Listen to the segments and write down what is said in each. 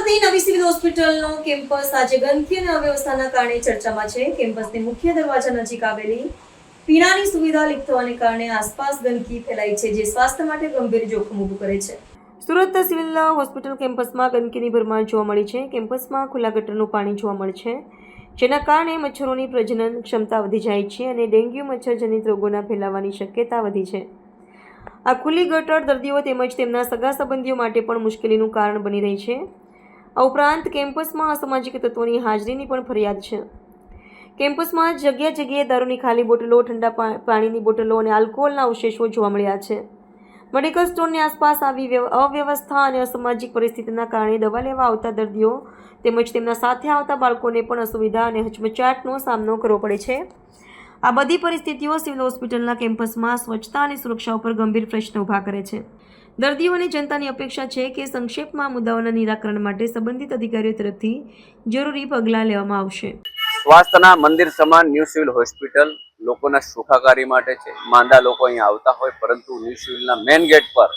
સુરતની નવી સિવિલ હોસ્પિટલનો કેમ્પસ આજે ગંદકી અને અવ્યવસ્થાના કારણે ચર્ચામાં છે. કેમ્પસની મુખ્ય દરવાજા નજીક આવેલી પીણાની સુવિધા લીક થવાને કારણે આસપાસ ગંદકી ફેલાઈ છે, જે સ્વાસ્થ્ય માટે ગંભીર જોખમ ઊભું કરે છે. સુરત સિવિલ હોસ્પિટલ કેમ્પસમાં ગંદકીની ભરમાર જોવા મળી છે. કેમ્પસમાં ખુલ્લા ગટરનું પાણી જોવા મળે છે, જેના કારણે મચ્છરોની પ્રજનન ક્ષમતા વધી જાય છે અને ડેન્ગ્યુ મચ્છરજનિત રોગોના ફેલાવાની શક્યતા વધી છે. આ ખુલ્લી ગટર દર્દીઓ તેમજ તેમના સગા સંબંધીઓ માટે પણ મુશ્કેલીનું કારણ બની રહી છે. આ ઉપરાંત કેમ્પસમાં અસામાજિક તત્વોની હાજરીની પણ ફરિયાદ છે. કેમ્પસમાં જગ્યા જગ્યાએ દારૂની ખાલી બોટલો, ઠંડા પાણીની બોટલો અને આલ્કોહોલના અવશેષો જોવા મળ્યા છે. મેડિકલ સ્ટોરની આસપાસ આવી અવ્યવસ્થા અને અસામાજિક પરિસ્થિતિના કારણે દવા લેવા આવતા દર્દીઓ તેમજ તેમના સાથે આવતા બાળકોને પણ અસુવિધા અને હચમચાટનો સામનો કરવો પડે છે. આ બધી પરિસ્થિતિઓ સિવિલ હોસ્પિટલના કેમ્પસમાં સ્વચ્છતા અને સુરક્ષા ઉપર ગંભીર પ્રશ્ન ઊભા કરે છે. દર્દીઓ અને જનતાની અપેક્ષા છે કે સંક્ષેપમાં મુદ્દાઓના નિરાકરણ માટે સંબંધિત અધિકારીઓ તરફથી જરૂરી પગલાં લેવામાં આવશે. સ્વાસ્થ્યના મંદિર સમાન ન્યૂ સિવિલ હોસ્પિટલ લોકોના સુખાકારી માટે છે. માંદા લોકો અહીંયા આવતા હોય, પરંતુ ન્યૂ સિવિલના મેઇન ગેટ પર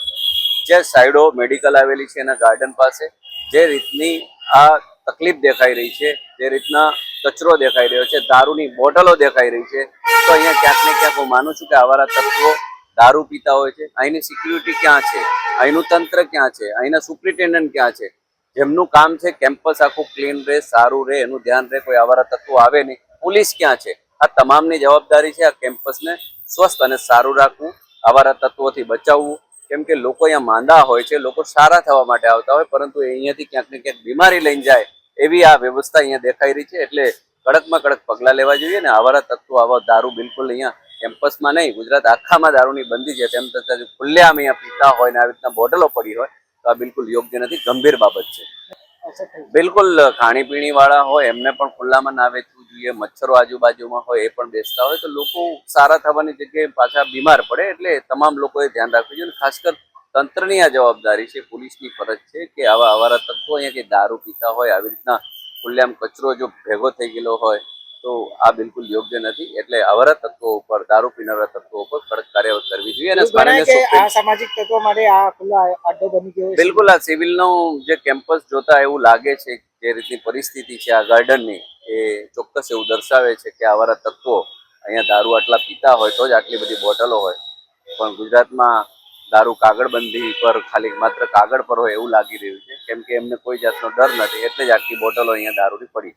જે સાઈડો મેડિકલ આવેલી છે એના ગાર્ડન પાસે જે રીતની આ તકલીફ દેખાઈ રહી છે, જે રીતના કચરો દેખાઈ રહ્યો છે, દારૂની બોટલો દેખાઈ રહી છે, તો અહીંયા ક્યાંક ને ક્યાંક હું માનું છું કે આવારા તત્વો દારૂ પીતા હોય છે. અહીંની સિક્યુરિટી ક્યાં છે? અહીંનું તંત્ર ક્યાં છે? અહીંના સુપ્રિન્ટેન્ડન્ટ ક્યાં છે? જેમનું કામ છે કેમ્પસ આખું ક્લીન રહે, સારું રહે, એનું ધ્યાન રહે, કોઈ આવારા તત્વો આવે નહીં. પોલીસ ક્યાં છે? આ તમામની જવાબદારી છે આ કેમ્પસને સ્વસ્થ અને સારું રાખવું, આવારા તત્વોથી બચાવવું. કેમ કે લોકો અહીંયા માંદા હોય છે, લોકો સારા થવા માટે આવતા હોય, પરંતુ અહીંયાથી ક્યાંક ને ક્યાંક બીમારી લઈને જાય એવી આ વ્યવસ્થા અહીંયા દેખાઈ રહી છે. એટલે કડકમાં કડક પગલાં લેવા જોઈએ ને આવારા તત્વો આવા દારૂ બિલકુલ અહીંયા કેમ્પસમાં નહીં, ગુજરાત આખામાં દારૂની બંધી છે, તેમ છતાં ખુલ્લેઆમ અહીંયા પીતા હોય ને આવી રીતના બોટલો પડી હોય તો આ બિલકુલ યોગ્ય નથી, ગંભીર બાબત છે. બિલકુલ ખાણીપીણી વાળા હોય એમને પણ ખુલ્લામાં ના વેચવું જોઈએ. મચ્છરો આજુબાજુમાં હોય એ પણ બેસતા હોય તો લોકો સારા થવાની જગ્યાએ પાછા બીમાર પડે. એટલે તમામ લોકોએ ધ્યાન રાખવું જોઈએ. ખાસ કર તંત્રની આ જવાબદારી છે, પોલીસની ફરજ છે કે આવા આવારા તત્વો અહીંયા કે દારૂ પીતા હોય, આવી રીતના ખુલ્લેઆમ કચરો જો ભેગો થઈ ગયેલો હોય તો આ બિલકુલ યોગ્ય નથી. એટલે આવારા તત્વો ઉપર, દારૂ પીનારા તત્વો ઉપર કડક કાર્યવાહી કરવી જોઈએ. અને સામાજિક તત્વો માટે આ ખુલ્લા અડ્ડો બની ગયો. બિલકુલ આ સિવિલનું જે કેમ્પસ જોતા એવું લાગે છે, જે રીતની પરિસ્થિતિ છે આ ગાર્ડનની, એ ચોક્કસ એવું દર્શાવે છે કે આવારા તત્વો અહીંયા દારૂ આટલા પીતા હોય તો જ આટલી બધી બોટલો હોય. પણ ગુજરાતમાં દારૂ કાગળબંધી પર ખાલી માત્ર કાગળ પર હોય એવું લાગી રહ્યું છે, કેમ કે એમને કોઈ જાતનો ડર નથી, એટલે જ આટલી બોટલો અહીંયા દારૂની પડી.